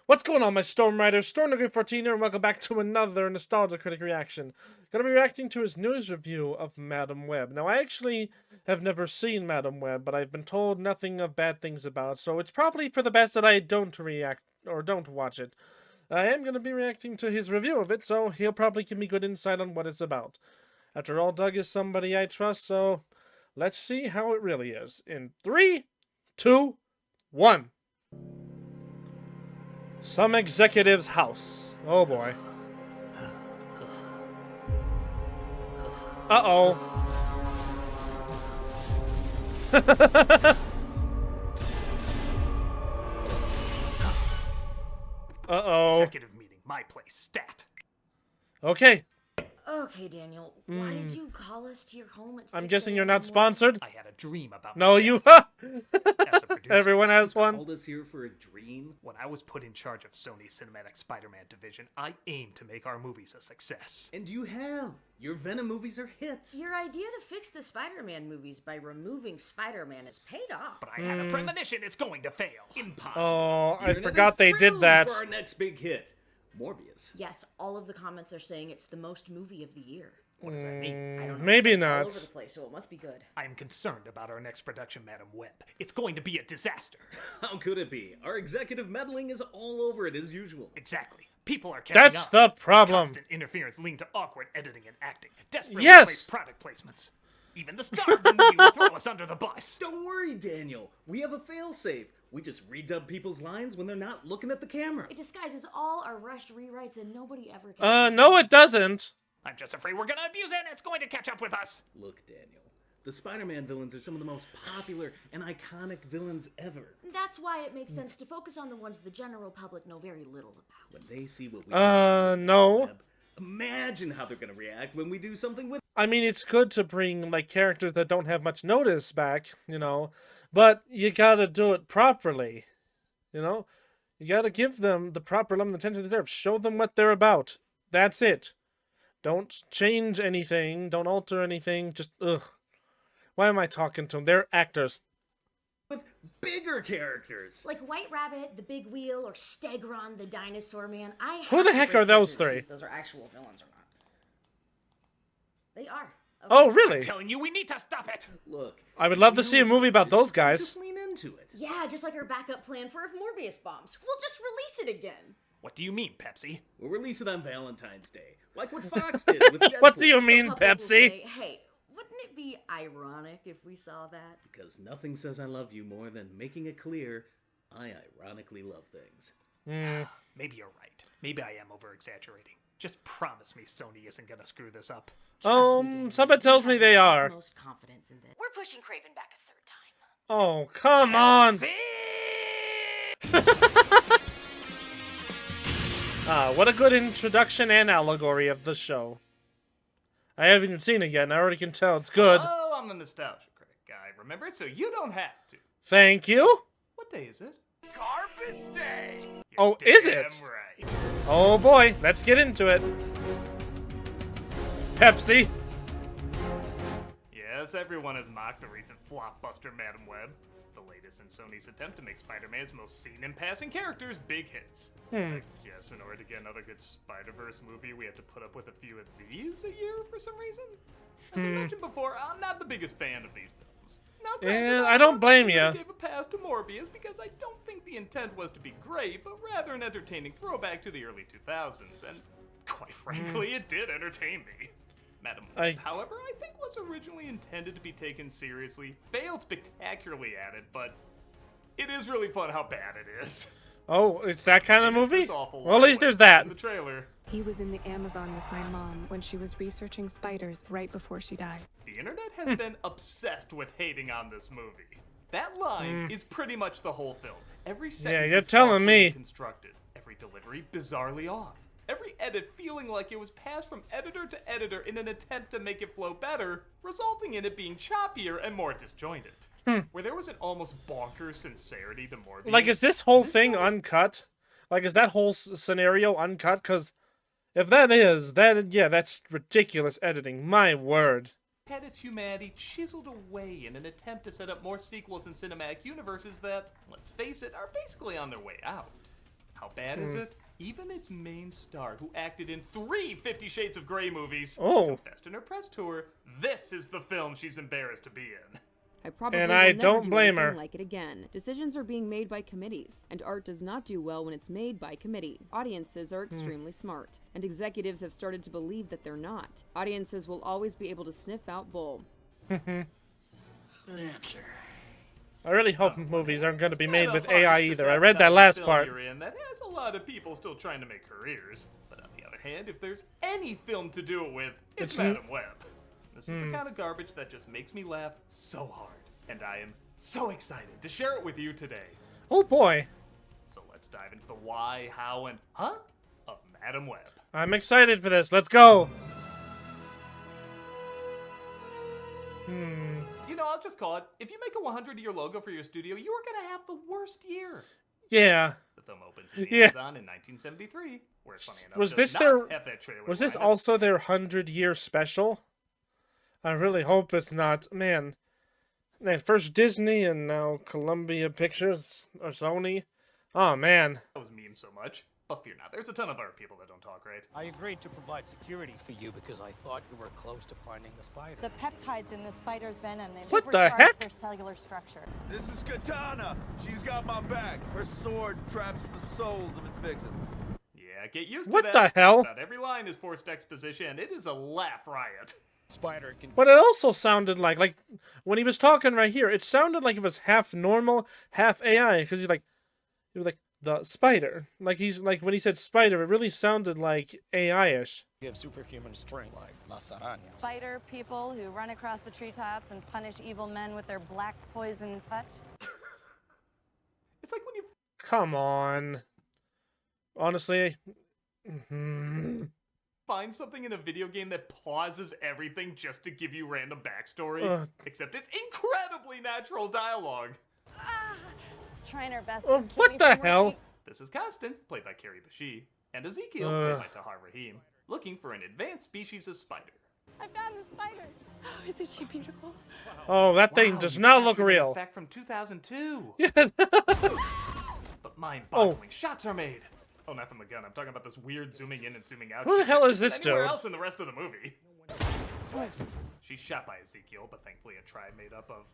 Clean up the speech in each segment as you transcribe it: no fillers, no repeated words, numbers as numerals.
What's going on, my Storm Riders? StormeDegree 14 here, and welcome back to another Nostalgia Critic reaction. Gonna be reacting to his news review of Madam Web. Now, I actually have never seen Madam Web, but I've been told nothing of bad things about it, so it's probably for the best that I don't react, or don't watch it. I am gonna be reacting to his review of it, so he'll probably give me good insight on what it's about. After all, Doug is somebody I trust, so let's see how it really is. In 3, 2, 1. Some executive's house. Oh boy. Uh-oh. Uh-oh. Executive meeting, my place, stat. Okay. Okay, Daniel, why did you call us to your home at 6 I'm guessing you're a.m. not sponsored? I had a dream about No, my you... dad. As a producer, Everyone has one. Called us here for a dream? when I was put in charge of Sony's Cinematic Spider-Man division, I aimed to make our movies a success. And you have. Your Venom movies are hits. Your idea to fix the Spider-Man movies by removing Spider-Man has paid off. But I had a premonition it's going to fail. Impossible. Oh, I Internet forgot is they did thrilled that. For our next big hit, Morbius. Yes, all of the comments are saying it's the most movie of the year. What does that mean? I don't know. Maybe It's all not. over the place, so it must be good. I am concerned about our next production, Madam Web. It's going to be a disaster. How could it be? Our executive meddling is all over it as usual. Exactly. People are catching That's up. the problem. Constant interference leading to awkward editing and acting. Desperately Yes! placed product placements. Even the star of the movie will throw us under the bus. Don't worry, Daniel. We have a failsafe. We just redub people's lines when they're not looking at the camera. It disguises all our rushed rewrites and nobody ever No it doesn't. I'm just afraid we're gonna abuse it and it's going to catch up with us. Look, Daniel. The Spider-Man villains are some of the most popular and iconic villains ever. That's why it makes sense to focus on the ones the general public know very little about. When they see what we No. web, imagine how they're gonna react when we do something with I mean, it's good to bring, like, characters that don't have much notice back, you know, but you gotta do it properly, you know? You gotta give them the proper love and attention they deserve. Show them what they're about. That's it. Don't change anything. Don't alter anything. Just, ugh. Why am I talking to them? They're actors. bigger characters. Like White Rabbit, the Big Wheel, or Stegron, the Dinosaur Man. Who the heck are those three? If those are actual villains or not. They are. Okay. Oh, really? I'm telling you, we need to stop it. Look, I would love to see a movie about those guys. Just lean into it. Yeah, just like our backup plan for if Morbius bombs. We'll just release it again. What do you mean, Pepsi? We'll release it on Valentine's Day, like what Fox did with Deadpool. What do you mean, Couples will Pepsi? say, hey, wouldn't it be ironic if we saw that? Because nothing says I love you more than making it clear I ironically love things. Maybe you're right. Maybe I am over-exaggerating. Just promise me Sony isn't gonna screw this up. Somebody tells me they are. Most confidence in this. We're pushing Craven back a third time. Oh, come on. See? What a good introduction and allegory of the show. I haven't even seen it yet, and I already can tell it's good. Oh, I'm the nostalgia critic guy. Remember it, so you don't have to. Thank you. What day is it? Garbage Day! Oh, is Damn it? right. Oh boy, let's get into it. Pepsi. Yes, everyone has mocked the recent flopbuster Madam Web, the latest in Sony's attempt to make Spider-Man's most seen and passing characters big hits. I guess in order to get another good Spider-Verse movie, we have to put up with a few of these a year for some reason. As I mentioned before, I'm not the biggest fan of these films. Now, granted, Yeah, I don't blame ya. I gave a pass to Morbius because I don't think the intent was to be great, but rather an entertaining throwback to the early 2000s, and quite frankly, it did entertain me. Madam Web, however, I think was originally intended to be taken seriously, failed spectacularly at it, but it is really fun how bad it is. Oh, it's that kind of movie? It's awful Well, at least there's lifeless that. in the trailer. He was in the Amazon with my mom when she was researching spiders right before she died. The internet has been obsessed with hating on this movie. That line is pretty much the whole film. Every sentence you're is telling awkwardly me. constructed. Every delivery bizarrely off. Every edit feeling like it was passed from editor to editor in an attempt to make it flow better, resulting in it being choppier and more disjointed. Where there was an almost bonkers sincerity to Morbius. Like, is this whole thing one was uncut? Like, is that whole scenario uncut? Because if that is, then, yeah, that's ridiculous editing. My word. had its humanity chiseled away in an attempt to set up more sequels and cinematic universes that, let's face it, are basically on their way out. How bad is it? Even its main star, who acted in 3 50 Shades of Grey movies, confessed in her press tour, this is the film she's embarrassed to be in. I probably And will I never don't do blame anything her. like it again. Decisions are being made by committees, and art does not do well when it's made by committee. Audiences are extremely smart, and executives have started to believe that they're not. Audiences will always be able to sniff out bull. Good answer. I really hope movies aren't going to be made Kinda with harsh AI to either. I read that sabotage last the film part. you're in that has a lot of people still trying to make careers. But on the other hand, if there's any film to do it with, it's Madam Web. This is the kind of garbage that just makes me laugh so hard. And I am so excited to share it with you today. Oh boy. So let's dive into the why, how, and huh of Madam Web. I'm excited for this. Let's go. You know, I'll just call it, if you make a 100-year logo for your studio, you are gonna have the worst year. Yeah. The film opens in the Yeah. Amazon in 1973, where funny enough, Was does this not their- have that trailer Was this lined up. also their 100-year special? I really hope it's not. Man, first Disney and now Columbia Pictures or Sony. Oh man. That was meme so much. But fear not, there's a ton of other people that don't talk right. I agreed to provide security for you because I thought you were close to finding the spider. The peptides in the spider's venom, they What the supercharge heck? their cellular structure. This is Katana. She's got my back. Her sword traps the souls of its victims. Yeah, get used What to that. the hell? Not every line is forced exposition, and it is a laugh riot. Spider can But it also sounded like when he was talking right here, it sounded like it was half normal, half AI. Because he was like the spider. Like he's like when he said spider, it really sounded like AI-ish. give superhuman strength like Las Arañas. Spider people who run across the treetops and punish evil men with their black poison touch. It's like when you Come on. Honestly. find something in a video game that pauses everything just to give you random backstory, except it's incredibly natural dialogue. Trying our best Oh, to keep what me the from hell? working. This is Constance, played by Carrie Bashir, and Ezekiel, played by Tahar Rahim, looking for an advanced species of spider. I found the spider. Oh, isn't she beautiful? Oh, that thing does not look real. Back from 2002. Yeah. But mind-boggling shots are made. Oh, not from the gun. I'm talking about this weird zooming in and zooming out. Who the shit hell that is this isn't anywhere dude? else in the rest of the movie. She's shot by Ezekiel, but thankfully a tribe made up of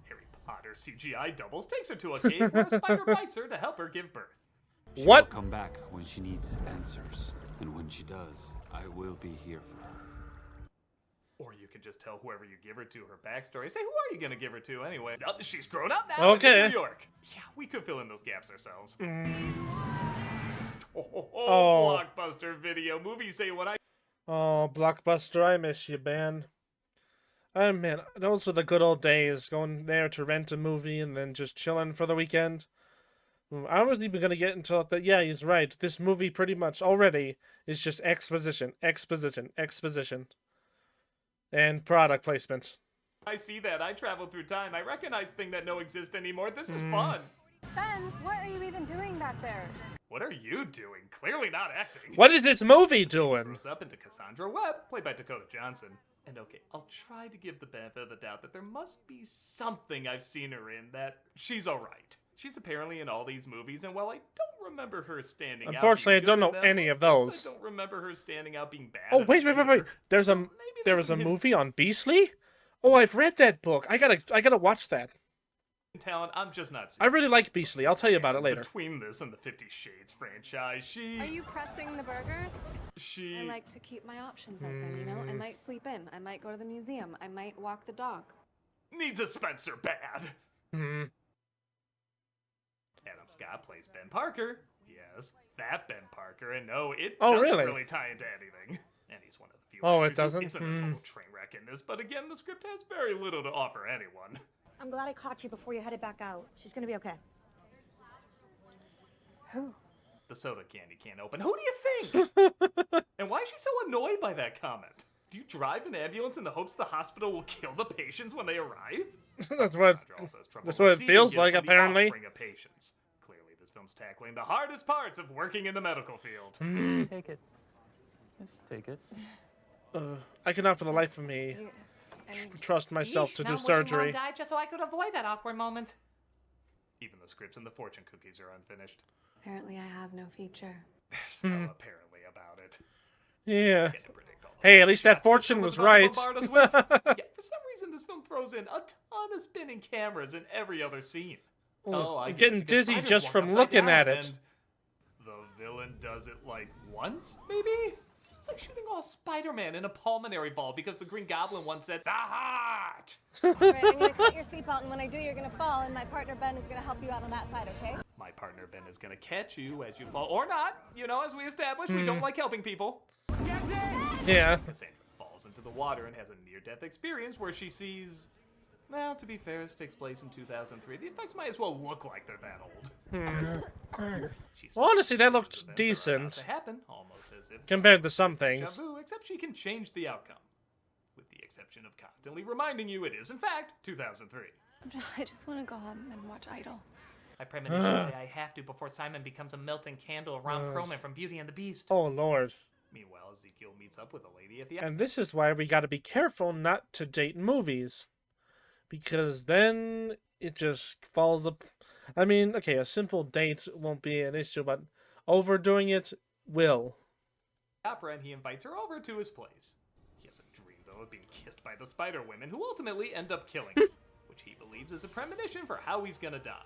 Harry Potter CGI doubles takes her to a cave where a spider bites her to help her give birth. She What? will come back when she needs answers. And when she does, I will be here for her. Or you can just tell whoever you give her to her backstory. Say, who are you going to give her to anyway? Oh, she's grown up now and in Okay. New York. Yeah, we could fill in those gaps ourselves. Oh. Blockbuster video. Movies say what I... Oh, Blockbuster, I miss you, man. Oh, man, those were the good old days, going there to rent a movie and then just chilling for the weekend. I wasn't even going to get into that. Yeah, he's right. This movie pretty much already is just exposition, exposition, exposition. And product placement. I see that. I travel through time. I recognize things that don't exist anymore. This is fun. Ben, what are you even doing back there? What are you doing? Clearly not acting. What is this movie doing? Grows up into Cassandra Webb, played by Dakota Johnson. And okay, I'll try to give the benefit of the doubt that there must be something I've seen her in that she's alright. She's apparently in all these movies, and while I don't remember her standing out... Unfortunately, I being don't good know in them, any of I also those. don't remember her standing out being bad. Oh, in wait. either. There's So a maybe there there's was a some hidden movie on Beastly? Oh, I've read that book. I gotta watch that. talent I'm just not I seeing. really like Beastly. I'll tell you about it later. Between this and the 50 Shades franchise, Are you pressing the burgers? she... I like to keep my options open, you know? I might sleep in. I might go to the museum. I might walk the dog. needs a Spencer bad. Hmm. Adam Scott plays Ben Parker. Yes, that Ben Parker. And no, it Oh, doesn't really? tie into anything. And he's one of the few Oh, it actors who doesn't? isn't a total train wreck in this. But again, the script has very little to offer anyone. I'm glad I caught you before you headed back out. She's gonna be okay. Who? The soda candy can't open. Who do you think? And why is she so annoyed by that comment? Do you drive an ambulance in the hopes the hospital will kill the patients when they arrive? That's what Cassandra also has trouble that's what it receiving feels gifts like, from the apparently. offspring of patients. Clearly, this film's tackling the hardest parts of working in the medical field. Take it. Just take it. I cannot for the life of me trust myself to do surgery. Died just so I could avoid that awkward moment. Even the scripts and the fortune cookies are unfinished. Apparently, I have no future. There's no apparently about it. Yeah. Can't predict all that. Hey, at least that Shots fortune this was film about to right. bombard us with. Yeah, for some reason, this film throws in a ton of spinning cameras in every other scene. Oh, I I'm get getting it, because dizzy spiders just walk from upside looking at down, it. and the villain does it like once, maybe? It's like shooting all Spider-Man in a pulmonary valve because the Green Goblin once said, "The heart!" All right, I'm gonna cut your seatbelt, and when I do, you're gonna fall, and my partner Ben is gonna help you out on that side, okay? My partner Ben is gonna catch you as you fall, or not. You know, as we established, we don't like helping people. Yeah. Cassandra falls into the water and has a near-death experience where she sees... Well, to be fair, this takes place in 2003. The effects might as well look like they're that old. Well, honestly, that looked Events are about decent to happen, almost as if compared to some deja things. vu, except she can change the outcome. With the exception of constantly reminding you it is, in fact, 2003. I just want to go home and watch Idol. I premonition say I have to before Simon becomes a melting candle of Ron Perlman from Beauty and the Beast. Oh, Lord. Meanwhile, Ezekiel meets up with a lady at the end. And this is why we gotta be careful not to date movies. Because then it just falls up. I mean, okay, a simple date won't be an issue, but overdoing it will. Opera, and he invites her over to his place. He has a dream, though, of being kissed by the Spider Women, who ultimately end up killing him, which he believes is a premonition for how he's gonna die.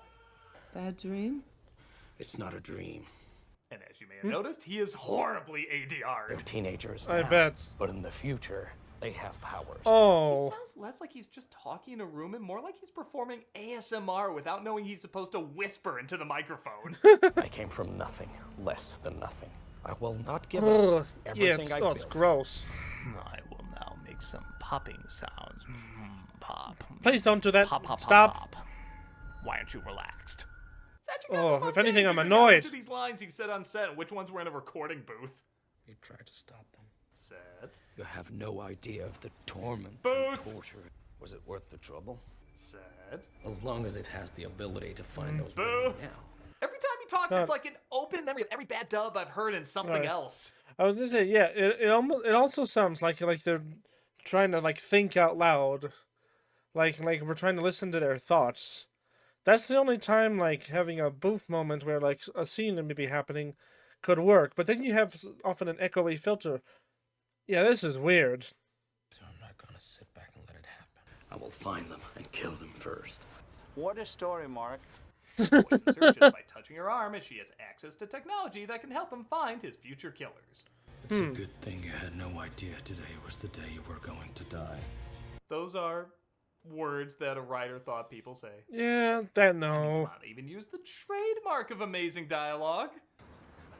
Bad dream? It's not a dream. And as you may have noticed, he is horribly ADR'd. They're teenagers I now, bet. but in the future, they have powers. He Oh. sounds less like he's just talking in a room and more like he's performing ASMR without knowing he's supposed to whisper into the microphone. I came from nothing, less than nothing. I will not give Ugh. up Yeah, everything it's, I it's built. gross. I will now make some popping sounds. Pop. Please don't do that. Pop, pop, Stop. pop, pop. Why aren't you relaxed? Oh, if anything, I'm annoyed. To these lines he said on set, and which ones were in a recording booth. You tried to stop them. Said. You have no idea of the torment Booth. and torture. Was it worth the trouble? Said. As long as it has the ability to find those Booth. women now. Every time he talks, it's like an open memory of every bad dub I've heard in something Right. else. I was gonna say, yeah, it also sounds like they're trying to think out loud, like we're trying to listen to their thoughts. That's the only time having a booth moment where a scene maybe happening could work. But then you have often an echoey filter. Yeah, this is weird. So I'm not gonna sit back and let it happen. I will find them and kill them first. What a story, Mark. Poisons her just by touching her arm, as she has access to technology that can help him find his future killers. It's a good thing you had no idea today was the day you were going to die. Those are words that a writer thought people say. Yeah, that I mean, no. come on, they even use the trademark of amazing dialogue.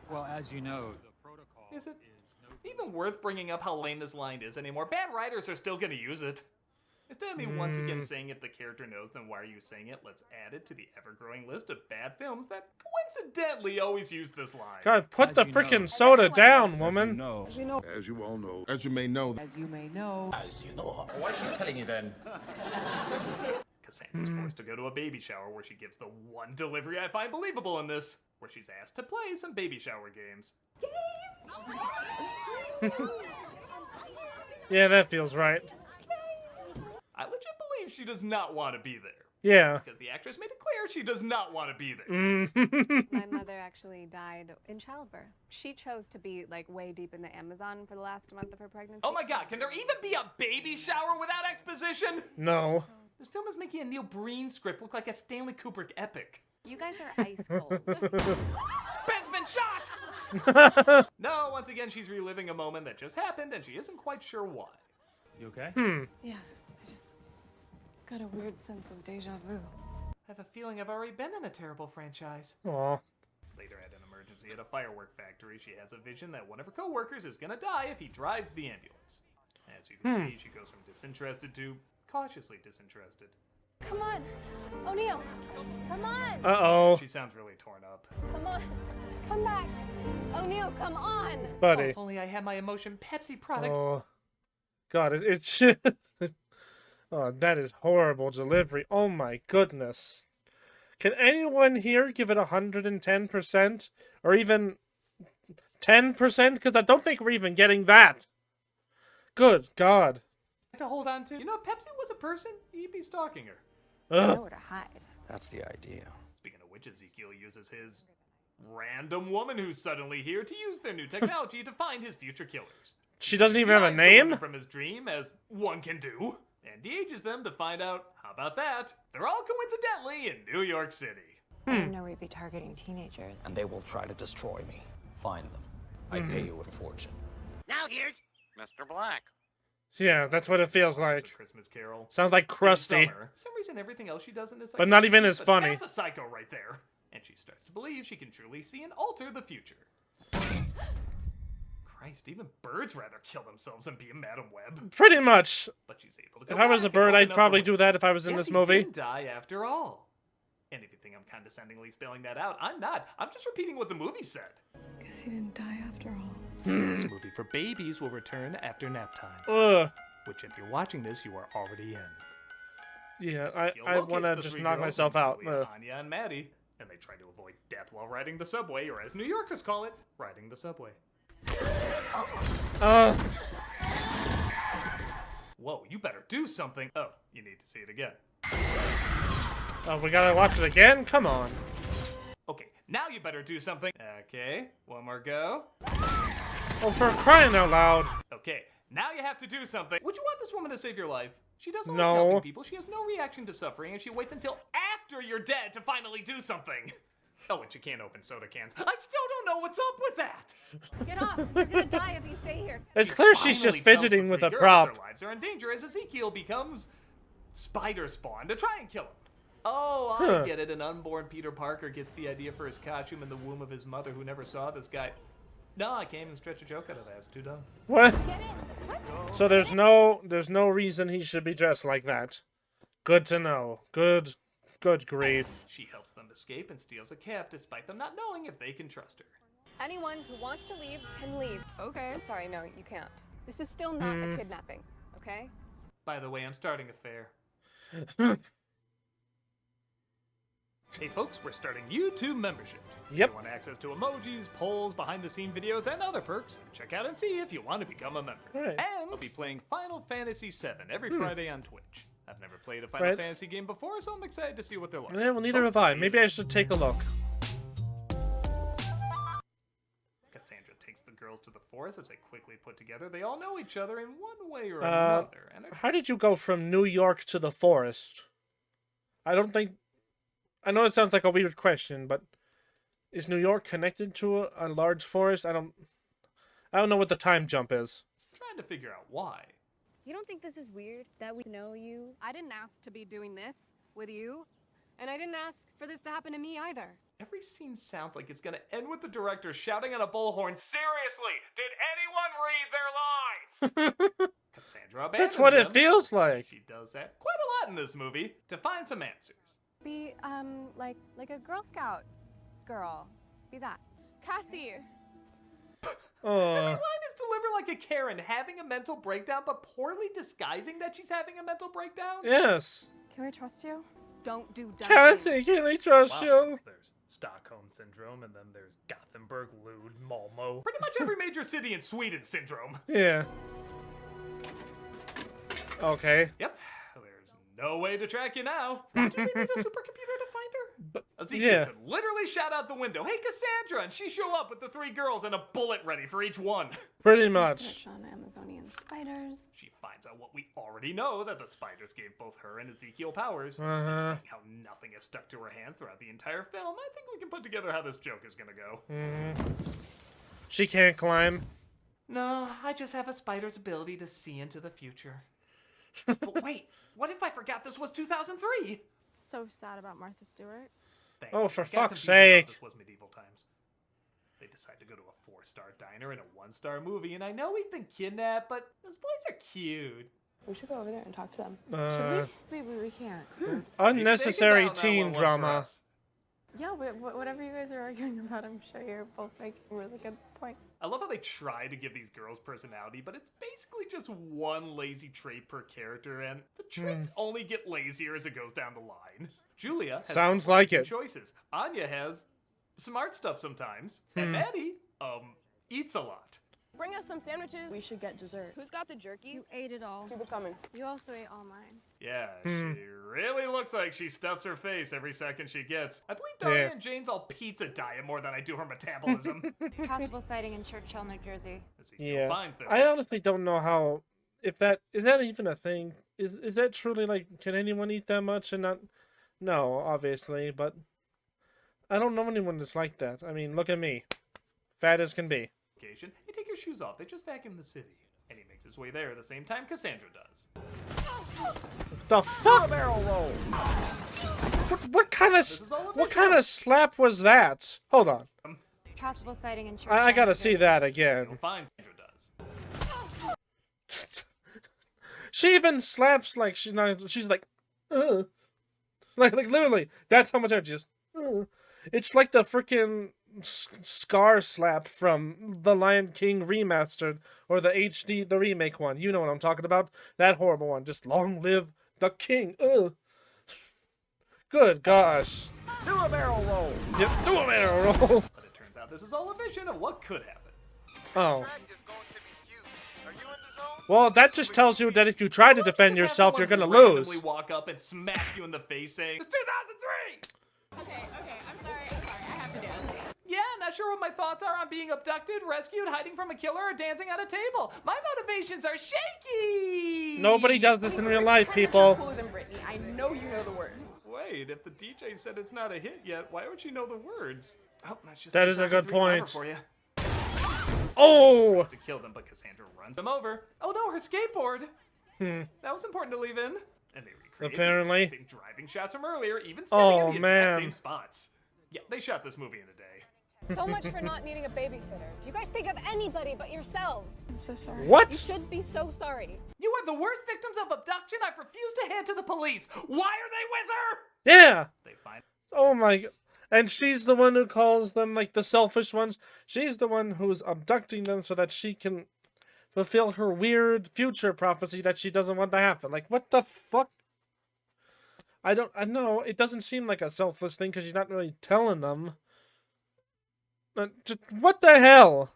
Well, as you know, the protocol Is it even worth bringing up how lame this line is anymore? Bad writers are still going to use it. Instead of me once again saying if the character knows, then why are you saying it? Let's add it to the ever-growing list of bad films that coincidentally always use this line. God, put As the you know. frickin' soda down, woman. As you all know. As you may know. As you may know. As you know. Why is she telling you then? Cassandra's forced to go to a baby shower where she gives the one delivery I find believable in this, where she's asked to play some baby shower games. Yeah, that feels right. I legit believe she does not want to be there. Yeah. Because the actress made it clear she does not want to be there. My mother actually died in childbirth. She chose to be way deep in the Amazon for the last month of her pregnancy. Oh my god, can there even be a baby shower without exposition? No. This film is making a Neil Breen script look like a Stanley Kubrick epic. You guys are ice cold. Ben's been shot! No, once again, she's reliving a moment that just happened, and she isn't quite sure why. You okay? Yeah, I just got a weird sense of deja vu. I have a feeling I've already been in a terrible franchise. Aw. Later at an emergency at a firework factory, she has a vision that one of her co-workers is gonna die if he drives the ambulance. As you can see, she goes from disinterested to cautiously disinterested. Come on, O'Neill. Come on. Uh-oh. She sounds really torn up. Come on. Come back. O'Neill, come on. Buddy. Oh, if only I had my emotion Pepsi product. Oh. God, it's... Oh, that is horrible delivery. Oh my goodness. Can anyone here give it 110%? Or even 10%? Because I don't think we're even getting that. Good God. To hold on to. You know, if Pepsi was a person, he'd be stalking her. Ugh. Nowhere to hide. That's the idea. Speaking of which, Ezekiel uses his random woman who's suddenly here to use their new technology to find his future killers. She doesn't even have a He hides the name? woman from his dream, as one can do, and de-ages them to find out, how about that, they're all coincidentally in New York City. I didn't know we'd be targeting teenagers. And they will try to destroy me. Find them. I pay you a fortune. Now here's Mr. Black. Yeah, that's what it feels It's like. a Christmas Carol. Sounds like Krusty. In summer, for some reason, everything else she does in this, But not even as funny. That's a psycho right there. And she starts to believe she can truly see and alter the future. Christ, even birds rather kill themselves than be a Madam Web. Pretty much. But she's able to go If I was a back and bird, open I'd up probably the- do that if I was in Yes, this he movie. didn't die after all. And if you think I'm condescendingly spelling that out, I'm not. I'm just repeating what the movie said. Guess he didn't die after all. This movie for babies will return after nap time. Ugh. Which, if you're watching this, you are already in. Yeah, Ezekiel I locates want to the just three knock girls myself named out. Julia, Ugh. Anya, and Maddie, and they try to avoid death while riding the subway, or as New Yorkers call it, riding the subway. Whoa, you better do something. Oh, you need to see it again. Oh, we gotta watch it again? Come on. Okay, now you better do something. Okay, one more go. Oh, for crying out loud. Okay, now you have to do something. Would you want this woman to save your life? She doesn't No. like helping people. She has no reaction to suffering, and she waits until after you're dead to finally do something. Oh, and she can't open soda cans. I still don't know what's up with that. Get off! You're gonna die if you stay here. It's clear she's just Finally tells the fidgeting with three a girls prop. Their lives are in danger as Ezekiel becomes spider spawn to try and kill him. Oh, I get it. An unborn Peter Parker gets the idea for his costume in the womb of his mother, who never saw this guy. No, I can't even stretch a joke out of that. It's too dumb. What? Get in. What? So there's no reason he should be dressed like that. Good to know. Good grief. She helps them escape and steals a cap, despite them not knowing if they can trust her. Anyone who wants to leave can leave. Okay. I'm sorry, no, you can't. This is still not a kidnapping, okay? By the way, I'm starting a fair. Hey folks, we're starting YouTube memberships. Yep. If you want access to emojis, polls, behind-the-scene videos, and other perks, check out and see if you want to become a member. Right. And I'll be playing Final Fantasy VII every Friday on Twitch. I've never played a Final Right. Fantasy game before, so I'm excited to see what they're like. Yeah, well, neither have I. Maybe I should take a look. Cassandra takes the girls to the forest as they quickly put together. They all know each other in one way or another. And How did you go from New York to the forest? I know it sounds like a weird question, but is New York connected to a large forest? I don't know what the time jump is. trying to figure out why. You don't think this is weird that we know you? I didn't ask to be doing this with you, and I didn't ask for this to happen to me either. Every scene sounds like it's gonna end with the director shouting on a bullhorn, "Seriously, did anyone read their lines?" Cassandra abandons That's what it them. feels like. She does that quite a lot in this movie to find some answers. Be, like a Girl Scout girl. Be that. Cassie! Every line is delivered like a Karen, having a mental breakdown, but poorly disguising that she's having a mental breakdown. Yes. Can we trust you? Don't do dumb Cassie, things. can I trust you? There's Stockholm Syndrome, and then there's Gothenburg, Lund, Malmo. Pretty much every major city in Sweden syndrome. Yeah. Okay. Yep. There's no way to track you now. Imagine they need a supercomputer to find her. But Ezekiel yeah. could literally shout out the window, "Hey, Cassandra!" and she show up with the three girls and a bullet ready for each one. Pretty much. Search on Amazonian spiders. She finds out what we already know, that the spiders gave both her and Ezekiel powers. And Uh-huh. seeing how nothing is stuck to her hands throughout the entire film, I think we can put together how this joke is gonna go. She can't climb. No, I just have a spider's ability to see into the future. But wait, what if I forgot this was 2003? So sad about Martha Stewart. Thank Oh, you. for I got fuck's confused. I thought sake. This was medieval times. They decide to go to a 4-star diner in a 1-star movie, and I know we've been kidnapped, but those boys are cute. We should go over there and talk to them. Uh, Maybe we can't. Unnecessary Maybe take it down teen 911 for drama. us. Yeah, but whatever you guys are arguing about, I'm sure you're both making really good points. I love how they try to give these girls personality, but it's basically just one lazy trait per character, and the traits only get lazier as it goes down the line. Julia has Sounds trouble like making it. choices. Anya has smart stuff sometimes, and Maddie eats a lot. Bring us some sandwiches. We should get dessert. Who's got the jerky? You ate it all. Keep it coming. You also ate all mine. Yeah, she really looks like she stuffs her face every second she gets. I believe Daria and Jane's all pizza diet more than I do her metabolism. Possible sighting in Churchill, New Jersey. Yeah, I honestly don't know how, if that, is that even a thing? Is that truly, like, can anyone eat that much and not, no, obviously, but I don't know anyone that's like that. I mean, look at me. Fat as can be. Hey, take your shoes off. They just vacuum the city. And he makes his way there at the same time Cassandra does. The fuck? What kind of slap was that? Hold on. Possible sighting in Churchill. I gotta see that again. You'll find Cassandra does. She even slaps like she's not. She's like, ugh. Like literally. That's how much energy. Just, ugh. It's like the freaking Scar slap from the Lion King remastered or the HD, the remake one. You know what I'm talking about? That horrible one. Just long live the king. Ugh. Good gosh. Do a barrel roll. Yep, do a barrel roll. But it turns out this is all a vision of what could happen. Oh. Well, that just tells you that if you try to defend yourself, you're gonna lose. Walk up and smack you in the face saying, "It's 2003!" Okay, I'm sorry, I have to dance. Yeah, not sure what my thoughts are on being abducted, rescued, hiding from a killer, or dancing at a table. My motivations are shaky! Nobody does this in real life, people. Cooler than Britney. I know you know the word. Wait, if the DJ said it's not a hit yet, why would she know the words? Oh, that's just that is a good point. For you. Oh! To kill them, but Cassandra runs them over. Oh no, her skateboard! That was important to leave in. And they recreated apparently the same driving shots from earlier, even standing in the exact same man. spots. Yeah, they shot this movie in a day. So much for not needing a babysitter. Do you guys think of anybody but yourselves? I'm so sorry. What? You should be so sorry. You are the worst victims of abduction I've refused to hand to the police. Why are they with her? Yeah. They find. Oh my god. And she's the one who calls them, like, the selfish ones. She's the one who's abducting them so that she can fulfill her weird future prophecy that she doesn't want to happen. Like, what the fuck? I know, it doesn't seem like a selfless thing because she's not really telling them. Just, what the hell?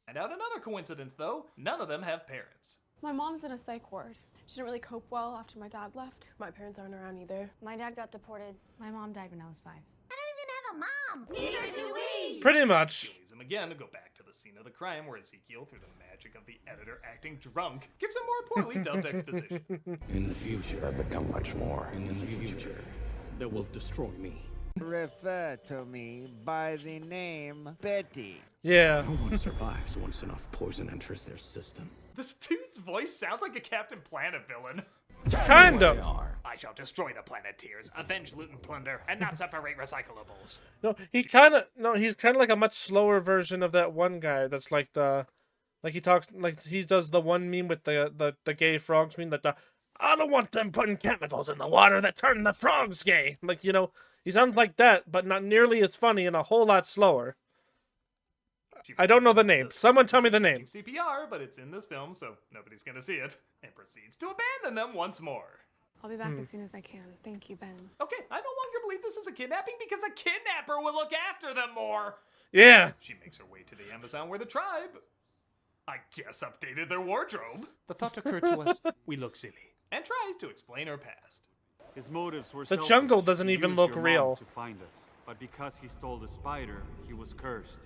And out another coincidence, though, none of them have parents. My mom's in a psych ward. She didn't really cope well after my dad left. My parents aren't around either. My dad got deported. My mom died when I was 5. Neither do we. Pretty much. She leaves him again to go back to the scene of the crime where Ezekiel, through the magic of the editor acting drunk, gives a more poorly dubbed exposition. In the future, I've become much more. In the future, they will destroy me. Refer to me by the name Betty. Yeah. No one survives once enough poison enters their system. This dude's voice sounds like a Captain Planet villain. Kind of. I shall destroy the Planeteers, avenge loot and plunder, and not separate recyclables. No, he's kind of like a much slower version of that one guy that's like he talks, like he does the one meme with the gay frogs meme, that I don't want them putting chemicals in the water that turn the frogs gay. Like, you know, he sounds like that, but not nearly as funny and a whole lot slower. I don't know the name. Someone tell me the name. CPR, but it's in this film, so nobody's gonna see it. And proceeds to abandon them once more. I'll be back as soon as I can. Thank you, Ben. Okay, I no longer believe this is a kidnapping because a kidnapper will look after them more. Yeah. She makes her way to the Amazon where the tribe, I guess, updated their wardrobe. The thought occurred to us, we look silly. And tries to explain her past. His motives were The selfish. jungle doesn't He even used look your mom real. to find us, but because he stole the spider, he was cursed.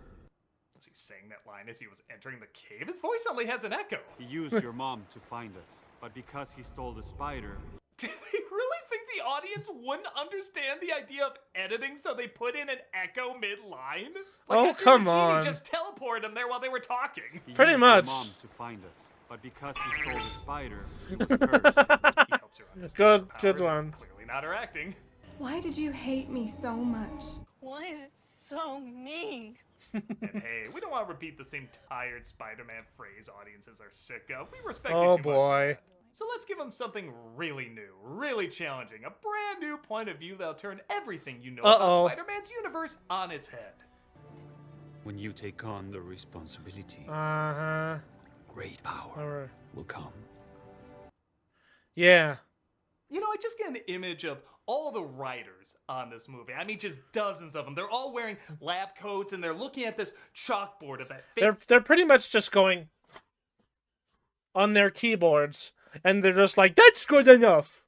Was he saying that line as he was entering the cave? His voice only has an echo. He used your mom to find us, but because he stole the spider... Did they really think the audience wouldn't understand the idea of editing, so they put in an echo mid-line? Like, Oh, come on. Just teleported them there while they were talking. He Pretty used much. Your mom to find us, but because he stole the spider, he was cursed. He helps her understand her Good powers, one. Clearly not her acting. Why did you hate me so much? Why is it so mean? And hey, we don't want to repeat the same tired Spider-Man phrase audiences are sick of. We respect Oh it too boy. much. So let's give them something really new, really challenging, a brand new point of view that'll turn everything you know about Spider-Man's universe on its head. When you take on the responsibility, great power will come. Yeah. You know, I just get an image of all the writers on this movie. I mean, just dozens of them. They're all wearing lab coats, and they're looking at this chalkboard of that fake... They're pretty much just going on their keyboards, and they're just like, that's good enough.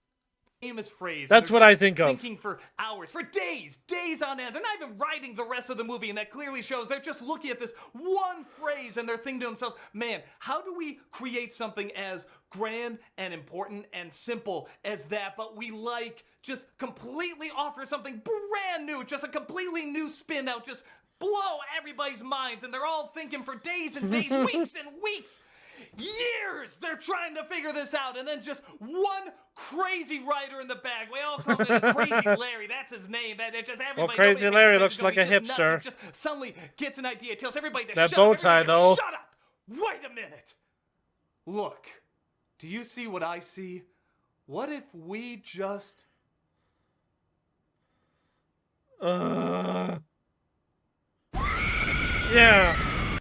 Famous phrase. That's what I think of. Thinking for hours, for days on end. They're not even writing the rest of the movie, and that clearly shows they're just looking at this one phrase, and they're thinking to themselves, man, how do we create something as grand and important and simple as that, but we just completely offer something brand new, just a completely new spin that will just blow everybody's minds, and they're all thinking for days and days, weeks and weeks, years, they're trying to figure this out, and then just one crazy writer in the bag. We all call him Crazy Larry. That's his name. That it just everybody. Well, Crazy Larry looks like a hipster. Just suddenly gets an idea. Tells everybody to that shut bow up. tie, though. Shut up. Wait a minute. Look, do you see what I see? What if we just? Yeah,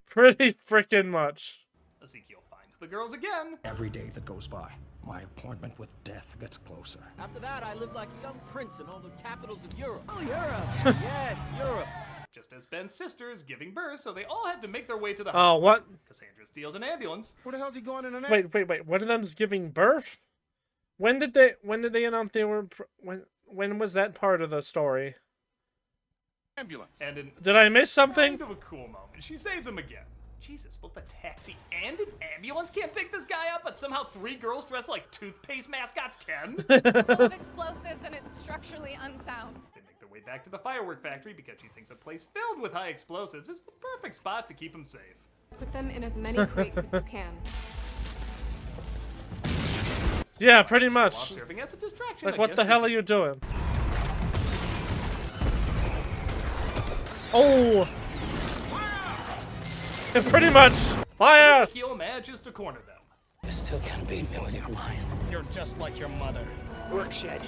pretty freaking much. Ezekiel finds the girls again. Every day that goes by, my appointment with death gets closer. After that, I lived like a young prince in all the capitals of Europe. Oh, Europe! Yes, Europe. Just as Ben's sister is giving birth, so they all had to make their way to the Oh, hospital. what? Cassandra steals an ambulance. Where the hell's he going in an ambulance? Wait. One of them's giving birth? When did they announce they were? When was that part of the story? Ambulance. And Did I miss something? Kind of a cool moment. She saves him again. Jesus, both a taxi and an ambulance can't take this guy up, but somehow 3 girls dressed like toothpaste mascots can. It's full of explosives and it's structurally unsound. They make their way back to the firework factory because she thinks a place filled with high explosives is the perfect spot to keep them safe. Put them in as many crates as you can. Yeah, pretty much. Serving as a distraction. Like, what the hell are you doing? Oh! Pretty much. Fire! Ezekiel manages to corner them. You still can't beat me with your mind. You're just like your mother. Work shed.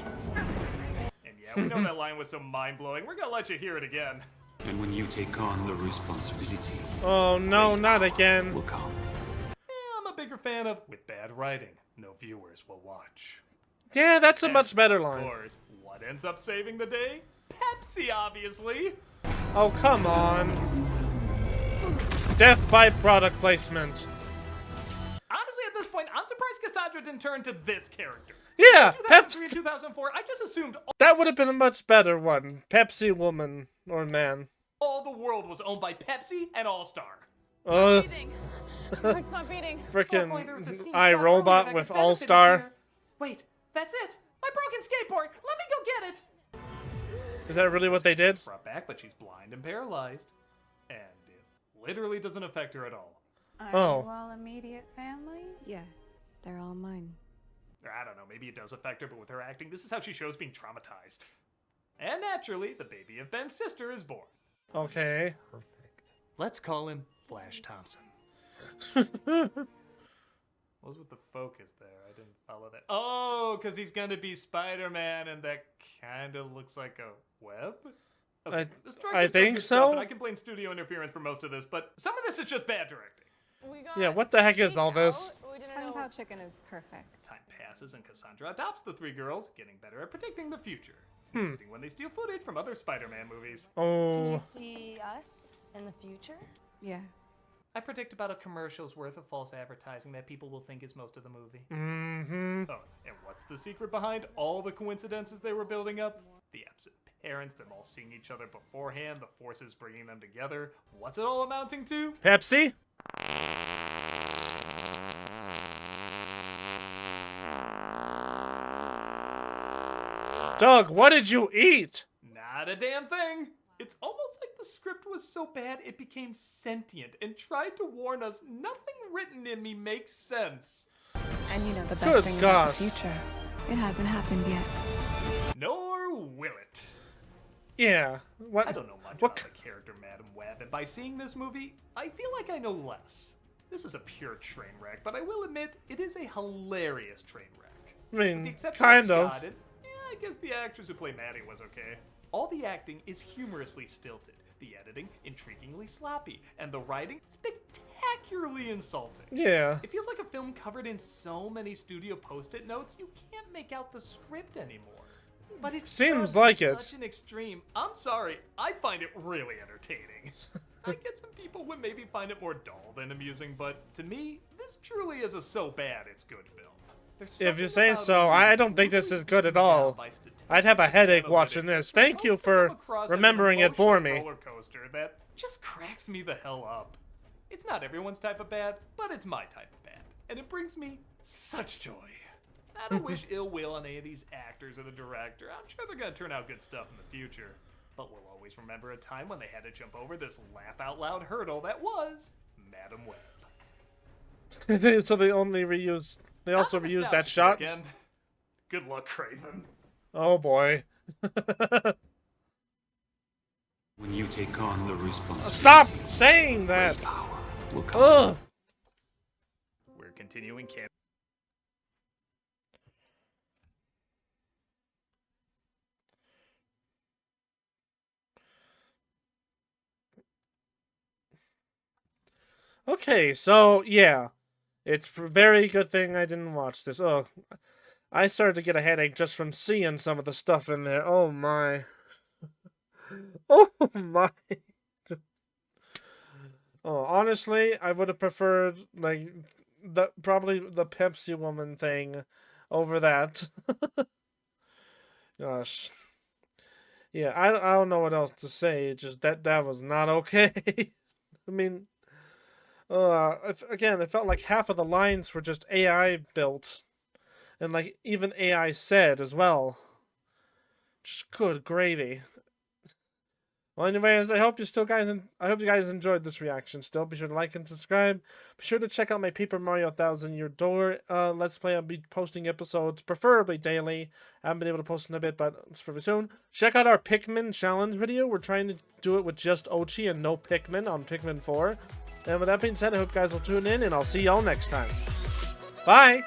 And yeah, we know that line was so mind-blowing. We're gonna let you hear it again. And when you take on the responsibility, Oh no, not again. will come. Yeah, I'm a bigger fan of with bad writing, no viewers will watch. Yeah, that's a much better Of line. course, what ends up saving the day? Pepsi, obviously. Oh, come on. Death by product placement. Honestly, at this point, I'm surprised Cassandra didn't turn to this character. Yeah, 2003 and 2004, I just assumed that would have been a much better one. Pepsi woman or man. all the world was owned by Pepsi and All-Star. Breathing. It's not beating. Hopefully there was a scene Freaking shot earlier iRobot that with could benefit us All-Star. here. Wait, that's it. My broken skateboard. Let me go get it. Is that really what they did? Brought back, but she's blind and paralyzed, and it literally doesn't affect her at all. Are Oh. you all immediate family? Yes, they're all mine. Or I don't know, maybe it does affect her, but with her acting, this is how she shows being traumatized. And naturally, the baby of Ben's sister is born. Okay. Perfect. Let's call him Flash Thompson. What was with the focus there? I didn't follow that. Oh, because he's going to be Spider-Man, and that kind of looks like a web? Okay, the strike I is doing think good so. stuff, and I can blame studio interference for most of this, but some of this is just bad directing. Yeah, what the heck is all this? Kung Pao chicken is perfect. Time passes, and Cassandra adopts the 3 girls, getting better at predicting the future. Hmm. Including when they steal footage from other Spider-Man movies. Can Oh. you see us in the future? Yes. I predict about a commercial's worth of false advertising that people will think is most of the movie. Mm-hmm. Oh, and what's the secret behind all the coincidences they were building up? The absent parents, them all seeing each other beforehand, the forces bringing them together. What's it all amounting to? Pepsi? Doug, what did you eat? Not a damn thing. It's almost like the script was so bad it became sentient and tried to warn us nothing written in me makes sense. And you know the best Good thing about gosh. the future. It hasn't happened yet. Nor will it. Yeah. What? I don't know much about the character Madam Web, and by seeing this movie, I feel like I know less. This is a pure train wreck, but I will admit it is a hilarious train wreck. I With mean, the exception kind of of. Scott, and, yeah, I guess the actress who played Maddie was okay. All the acting is humorously stilted, the editing intriguingly sloppy, and the writing spectacularly accurately insulting. Yeah. It feels like a film covered in so many studio post-it notes, you can't make out the script anymore. But it seems like it. Such an extreme. I'm sorry, I find it really entertaining. I get some people would maybe find it more dull than amusing, but to me, this truly is a so bad it's good film. If you say so, I don't think this is good at all. I'd have a headache watching this. Thank you for remembering it for me. Roller coaster that just cracks me the hell up. It's not everyone's type of bad, but it's my type of bad, and it brings me such joy. I don't wish ill will on any of these actors or the director. I'm sure they're gonna turn out good stuff in the future, but we'll always remember a time when they had to jump over this laugh-out-loud hurdle that was Madam Web. So they only reused. They also reused that shot. Again. Good luck, Craven. Oh boy. When you take on the responsibility. Stop saying that. Ugh. We're continuing camp. Okay, so yeah, it's a very good thing I didn't watch this. Oh, I started to get a headache just from seeing some of the stuff in there. Oh my. Oh my. Oh, honestly, I would have preferred like probably the Pepsi woman thing over that. Gosh. Yeah, I don't know what else to say. It's just that was not okay. I mean, again, it felt like half of the lines were just AI built, and like even AI said as well. Just good gravy. Well, anyways, I hope you guys enjoyed this reaction. Still, be sure to like and subscribe. Be sure to check out my Paper Mario 1000 Year Door Let's Play. I'll be posting episodes, preferably daily. I haven't been able to post in a bit, but it's pretty soon. Check out our Pikmin challenge video. We're trying to do it with just Ochi and no Pikmin on Pikmin 4. And with that being said, I hope you guys will tune in, and I'll see y'all next time. Bye!